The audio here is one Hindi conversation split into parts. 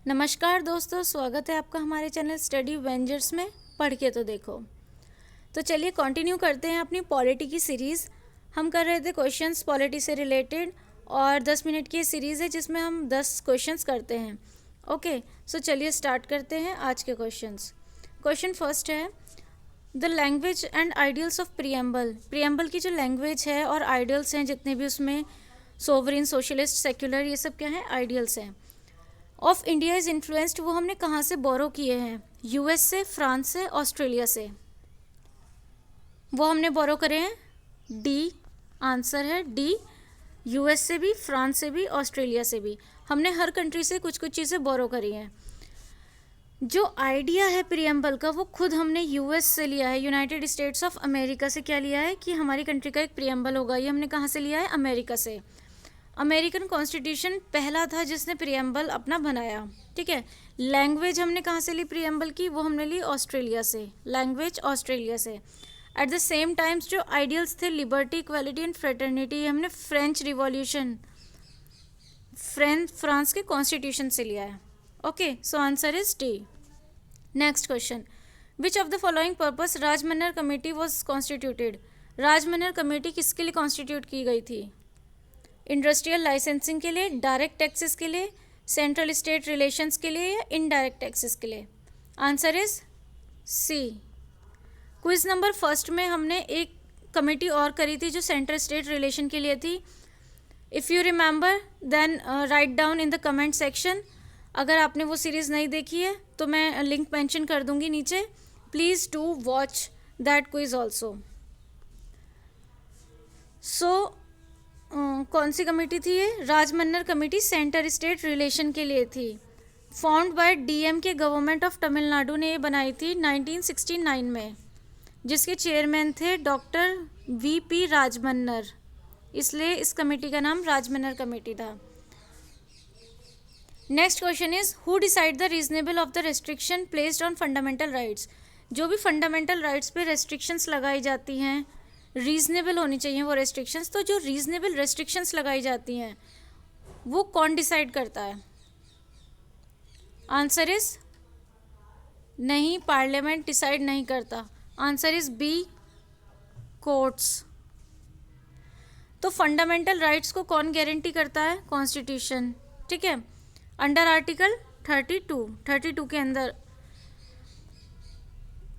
नमस्कार दोस्तों, स्वागत है आपका हमारे चैनल स्टडी वेंजर्स में। पढ़ के तो देखो। तो चलिए कंटिन्यू करते हैं अपनी पॉलिटी की सीरीज़। हम कर रहे थे क्वेश्चंस पॉलिटी से रिलेटेड और 10 मिनट की सीरीज़ है जिसमें हम 10 क्वेश्चंस करते हैं। ओके, सो चलिए स्टार्ट करते हैं आज के क्वेश्चंस। क्वेश्चन फर्स्ट है, the language and ideals of preamble. Preamble की जो लैंग्वेज है और आइडियल्स हैं जितने भी उसमें सोवरिन, सोशलिस्ट, सेक्युलर, ये सब क्या है, आइडियल्स हैं। ऑफ इंडिया इज इन्फ्लुएंस्ड, वो हमने कहाँ से बोरो किए हैं? यूएस से, फ्रांस से, ऑस्ट्रेलिया से। वो हमने बोरो करे हैं डी, आंसर है डी। यूएस से भी, फ्रांस से भी, ऑस्ट्रेलिया से भी। हमने हर कंट्री से कुछ कुछ चीज़ें बोरो करी हैं। जो आइडिया है प्रियम्बल का वो खुद हमने यूएस से लिया है, यूनाइटेड स्टेट्स ऑफ अमेरिका से। क्या लिया है कि हमारी कंट्री का एक प्रियम्बल होगा, ये हमने कहाँ से लिया है? अमेरिका से। अमेरिकन कॉन्स्टिट्यूशन पहला था जिसने प्रियम्बल अपना बनाया, ठीक है। लैंग्वेज हमने कहाँ से ली प्रियम्बल की? वो हमने ली ऑस्ट्रेलिया से, लैंग्वेज ऑस्ट्रेलिया से। एट द सेम टाइम्स जो आइडियल्स थे, लिबर्टी, इक्वालिटी एंड फ्रेटर्निटी, हमने फ्रेंच रिवॉल्यूशन, फ्रांस के कॉन्स्टिट्यूशन से लिया है। Okay, so answer is D. Next question, which of the following purpose Rajamannar committee was constituted. Rajamannar committee किसके लिए कॉन्स्टिट्यूट की गई थी? इंडस्ट्रियल लाइसेंसिंग के लिए, डायरेक्ट टैक्सेस के लिए, सेंट्रल स्टेट रिलेशंस के लिए, या इनडायरेक्ट टैक्सेस के लिए? Answer is C. Quiz number first में हमने एक कमेटी और करी थी जो सेंट्रल स्टेट रिलेशन के लिए थी। If you remember then write down in the comment section. अगर आपने वो सीरीज़ नहीं देखी है तो मैं लिंक मेंशन कर दूंगी नीचे। Please do watch that quiz also. So कौन सी कमेटी थी ये? Rajamannar committee centre state relation के लिए थी। Found by DMK government of Tamil Nadu ये बनाई थी 1969 में, जिसके चेयरमैन थे डॉक्टर वीपी राजमन्नर, इसलिए इस कमेटी का नाम राजमन्नर कमेटी था। Next question is, who decide the reasonable of the restriction placed on fundamental rights. जो भी फंडामेंटल राइट्स पे रेस्ट्रिक्शंस लगाई जाती हैं, रीजनेबल होनी चाहिए वो रेस्ट्रिक्शंस। तो जो रीजनेबल रेस्ट्रिक्शंस लगाई जाती हैं वो कौन डिसाइड करता है? आंसर इज नहीं, पार्लियामेंट डिसाइड नहीं करता। Answer is B, courts. तो फंडामेंटल राइट्स को कौन गारंटी करता है? कॉन्स्टिट्यूशन, ठीक है, अंडर आर्टिकल 32 के अंदर।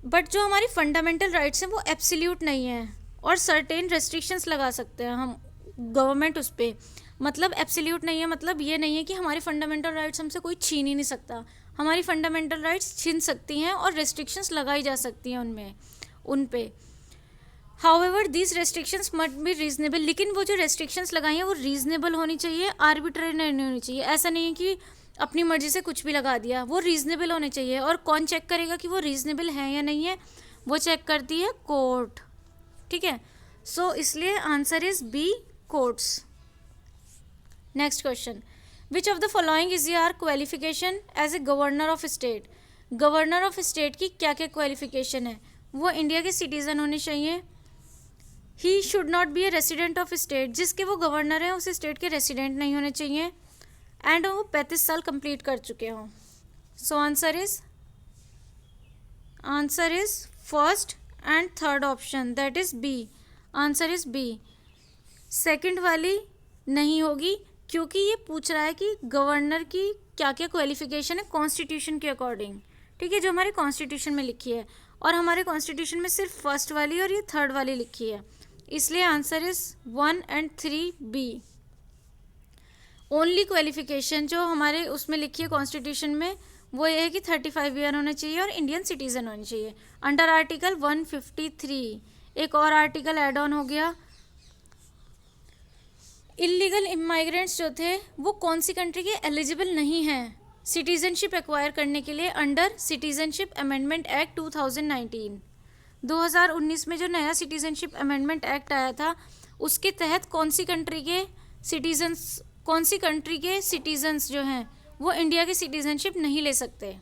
बट जो हमारी फंडामेंटल राइट्स हैं वो एब्सोल्यूट नहीं है और सर्टेन रेस्ट्रिक्शंस लगा सकते हैं हम गवर्नमेंट उस पर। मतलब एब्सोल्यूट नहीं है, मतलब ये नहीं है कि हमारी फंडामेंटल राइट्स हमसे कोई छीन ही नहीं सकता। हमारी फंडामेंटल राइट्स छीन सकती हैं और रेस्ट्रिक्शंस लगाई जा सकती हैं उन पे। However these restrictions must be reasonable. लेकिन वो जो रेस्ट्रिक्शंस लगाई हैं वो रीजनेबल होनी चाहिए, आर्बिट्रेरी नहीं होनी चाहिए। ऐसा नहीं है कि अपनी मर्जी से कुछ भी लगा दिया, वो रीजनेबल होने चाहिए। और कौन चेक करेगा कि वो रीजनेबल है या नहीं है? वो चेक करती है कोर्ट, ठीक है। सो इसलिए answer is B, courts. Next question, which of the following is your qualification as a governor of state. Governor of state की क्या क्या क्वालिफिकेशन है? वो इंडिया के सिटीजन होने चाहिए। He should not be A resident of state, जिसके वो गवर्नर हैं उस स्टेट के रेसिडेंट नहीं होने चाहिए। एंड वो 35 साल कंप्लीट कर चुके हों। So answer is first and third option, that is B. Answer is B. Second वाली नहीं होगी क्योंकि ये पूछ रहा है कि गवर्नर की क्या क्या क्वालिफिकेशन है कॉन्स्टिट्यूशन के अकॉर्डिंग, ठीक है, जो हमारे कॉन्स्टिट्यूशन में लिखी है। और हमारे कॉन्स्टिट्यूशन में सिर्फ फर्स्ट वाली और ये थर्ड वाली लिखी है, इसलिए आंसर इज 1 और 3 बी। ओनली क्वालिफिकेशन जो हमारे उसमें लिखी है कॉन्स्टिट्यूशन में वो ये है कि 35 ईयर होने चाहिए और इंडियन सिटीजन होने चाहिए। अंडर आर्टिकल 153 एक और आर्टिकल एड ऑन हो गया। इलीगल इमाइग्रेंट्स जो थे वो कौन सी कंट्री के एलिजिबल नहीं हैं सिटीजनशिप एक्वायर करने के लिए अंडर सिटीजनशिप अमेंडमेंट एक्ट 2019। 2019 में जो नया सिटीजनशिप अमेंडमेंट एक्ट आया था उसके तहत कौन सी कंट्री के सिटीजन्स जो हैं वो इंडिया की सिटीजनशिप नहीं ले सकते।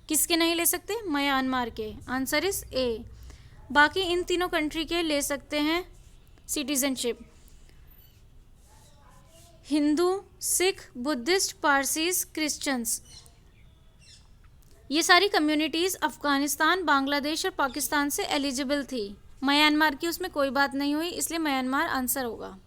किसके नहीं ले सकते? म्यांमार के। Answer is a. बाकी इन तीनों कंट्री के ले सकते हैं citizenship. Hindu, Sikh, Buddhist, Parsis, Christians. ये सारी कम्युनिटीज़ अफ़गानिस्तान, बांग्लादेश और पाकिस्तान से एलिजिबल थी। म्यांमार की उसमें कोई बात नहीं हुई, इसलिए म्यांमार आंसर होगा।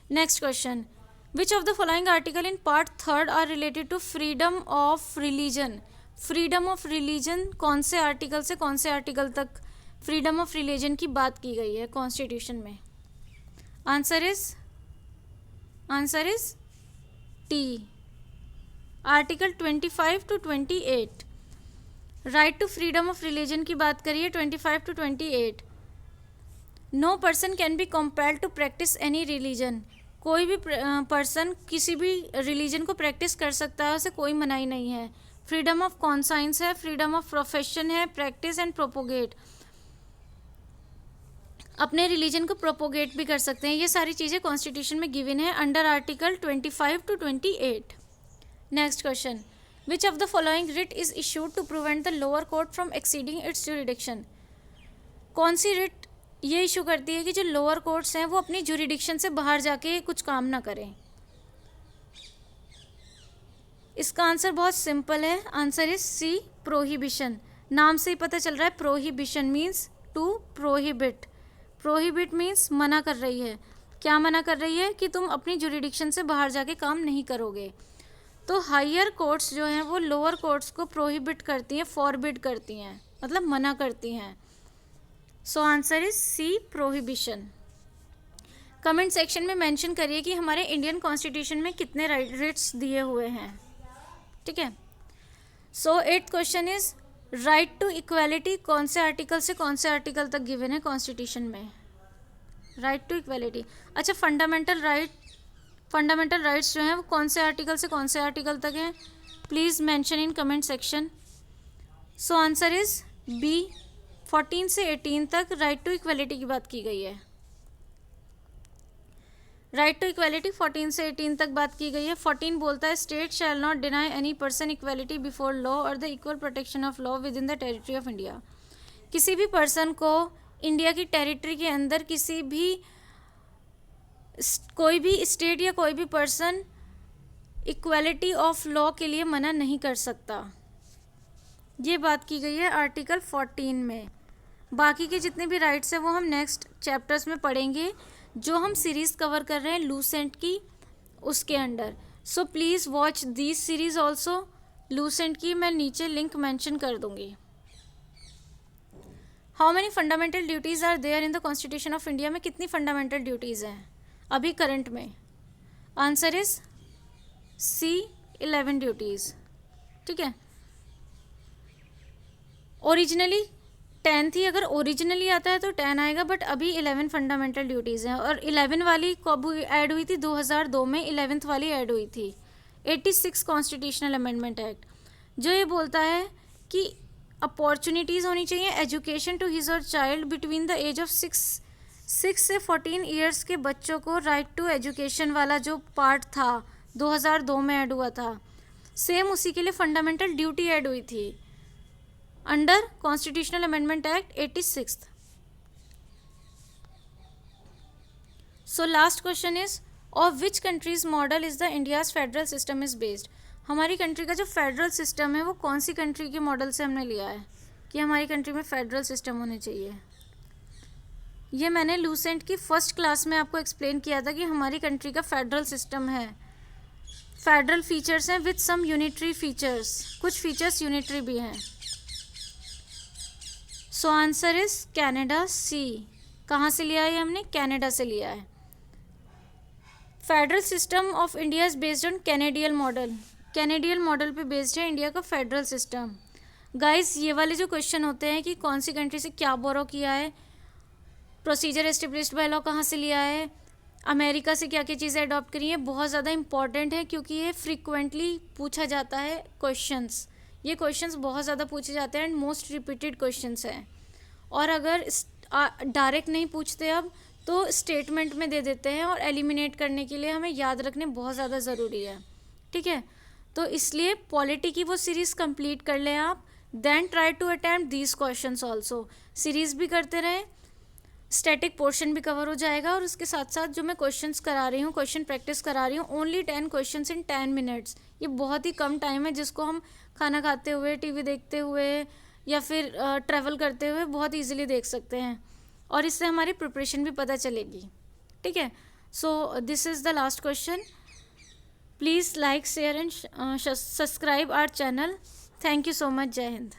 Next question, which of the following article in part 3 are related to freedom of religion. Freedom of religion कौन से आर्टिकल से कौन से आर्टिकल तक फ्रीडम ऑफ रिलीजन की बात की गई है कॉन्स्टिट्यूशन में? Answer is T, article 25 to 28। Right to freedom of religion की बात करिए 25 to 28। No person can be compelled to practise any religion. कोई भी पर्सन किसी भी रिलीजन को प्रैक्टिस कर सकता है, उसे कोई मनाही नहीं है। फ्रीडम ऑफ कॉन्साइंस है, फ्रीडम ऑफ प्रोफेशन है, प्रैक्टिस एंड प्रोपोगेट, अपने रिलीजन को प्रोपोगेट भी कर सकते हैं। ये सारी चीज़ें कॉन्स्टिट्यूशन में गिवन है under article 25 to 28। Next question, which of the following writ is issued to prevent the lower court from exceeding its jurisdiction. कौन सी रिट ये इशू करती है कि जो लोअर कोर्ट्स हैं वो अपनी जुरिडिक्शन से बाहर जाके कुछ काम ना करें? इसका आंसर बहुत सिंपल है, आंसर इज सी, प्रोहिबिशन। नाम से ही पता चल रहा है, prohibition means to prohibit. Prohibit means मना कर रही है। क्या मना कर रही है? कि तुम अपनी जुरिडिक्शन से बाहर जाके काम नहीं करोगे। तो हायर कोर्ट्स जो हैं वो लोअर कोर्ट्स को प्रोहिबिट करती हैं, फॉरबिड करती हैं, मतलब मना करती हैं। So answer is C, prohibition. Comment section में मेंशन करिए कि हमारे इंडियन कॉन्स्टिट्यूशन में कितने रिट्स दिए हुए हैं, ठीक है। So 8th question is right to equality कौन से आर्टिकल से कौन से आर्टिकल तक गिवन है कॉन्स्टिट्यूशन में? राइट टू इक्वालिटी, अच्छा फंडामेंटल राइट्स जो हैं वो कौन से आर्टिकल से कौन से आर्टिकल तक हैं? Please mention in comment section. So answer is B, 14 से 18 तक राइट टू इक्वालिटी की बात की गई है। राइट टू इक्वालिटी 14 से 18 तक बात की गई है। 14 बोलता है state shall not deny any person equality before law और the equal protection of law within the territory of India. किसी भी पर्सन को इंडिया की टेरिटरी के अंदर किसी भी कोई भी स्टेट या कोई भी पर्सन इक्वालिटी ऑफ लॉ के लिए मना नहीं कर सकता। ये बात की गई है आर्टिकल 14 में। बाकी के जितने भी राइट्स हैं वो हम नेक्स्ट चैप्टर्स में पढ़ेंगे, जो हम सीरीज़ कवर कर रहे हैं लूसेंट की, उसके under. So please watch this series also. Lucent की मैं नीचे लिंक मेंशन कर दूंगी। How many fundamental duties are there in the constitution of India में कितनी फंडामेंटल ड्यूटीज़ हैं अभी करंट में? आंसर इज सी, 11 ड्यूटीज़, ठीक है। ओरिजिनली 10 थी, अगर ओरिजिनली आता है तो 10 आएगा, बट अभी 11 फंडामेंटल ड्यूटीज़ हैं। और 11 वाली कब ऐड हुई थी? 2002 में 11th वाली ऐड हुई थी। 86 कॉन्स्टिट्यूशनल अमेंडमेंट एक्ट, जो ये बोलता है कि अपॉर्चुनिटीज़ होनी चाहिए एजुकेशन टू हिज और child between the age of 6 से 14 ईयर्स के बच्चों को राइट टू एजुकेशन वाला जो पार्ट था 2002 में ऐड हुआ था, सेम उसी के लिए फंडामेंटल ड्यूटी ऐड हुई थी under constitutional amendment act 86। So last question is of which countries model is the India's federal system is based. हमारी कंट्री का जो फेडरल सिस्टम है वो कौन सी कंट्री के मॉडल से हमने लिया है कि हमारी कंट्री में फेडरल सिस्टम होने चाहिए? ये मैंने लूसेंट की फर्स्ट क्लास में आपको एक्सप्लेन किया था कि हमारी कंट्री का फेडरल सिस्टम है। फेडरल फीचर्स हैं विद सम यूनिटरी फीचर्स, कुछ फीचर्स यूनिटरी भी हैं। सो आंसर इज कनाडा, सी। कहाँ से लिया है हमने? कनाडा से लिया है। Federal system of India is based on Canadian model. Canadian model पे बेस्ड है इंडिया का फेडरल सिस्टम। गाइस ये वाले जो क्वेश्चन होते हैं कि कौन सी कंट्री से क्या बोरो किया है, प्रोसीजर एस्टेब्लिश्ड बाय लॉ कहाँ से लिया है, अमेरिका से क्या क्या चीज़ें अडॉप्ट करी हैं, बहुत ज़्यादा इंपॉर्टेंट है क्योंकि ये फ्रीक्वेंटली पूछा जाता है क्वेश्चंस। ये क्वेश्चंस बहुत ज़्यादा पूछे जाते हैं एंड मोस्ट रिपीटेड क्वेश्चंस हैं। और अगर डायरेक्ट नहीं पूछते अब तो स्टेटमेंट में दे देते हैं, और एलिमिनेट करने के लिए हमें याद रखने बहुत ज़्यादा ज़रूरी है, ठीक है। तो इसलिए पॉलिटी की वो सीरीज़ कंप्लीट कर लें आप, then try to attempt these questions also. Series भी करते रहें, स्टैटिक पोर्शन भी कवर हो जाएगा और उसके साथ साथ जो मैं क्वेश्चंस करा रही हूँ, क्वेश्चन प्रैक्टिस करा रही हूँ, ओनली 10 क्वेश्चंस इन 10 मिनट्स। ये बहुत ही कम टाइम है जिसको हम खाना खाते हुए, टीवी देखते हुए या फिर ट्रैवल करते हुए बहुत ईजिली देख सकते हैं और इससे हमारी प्रिपरेशन भी पता चलेगी। ठीक है, so this is the last question. Please like, share and subscribe our channel. Thank you so much. Jai Hind.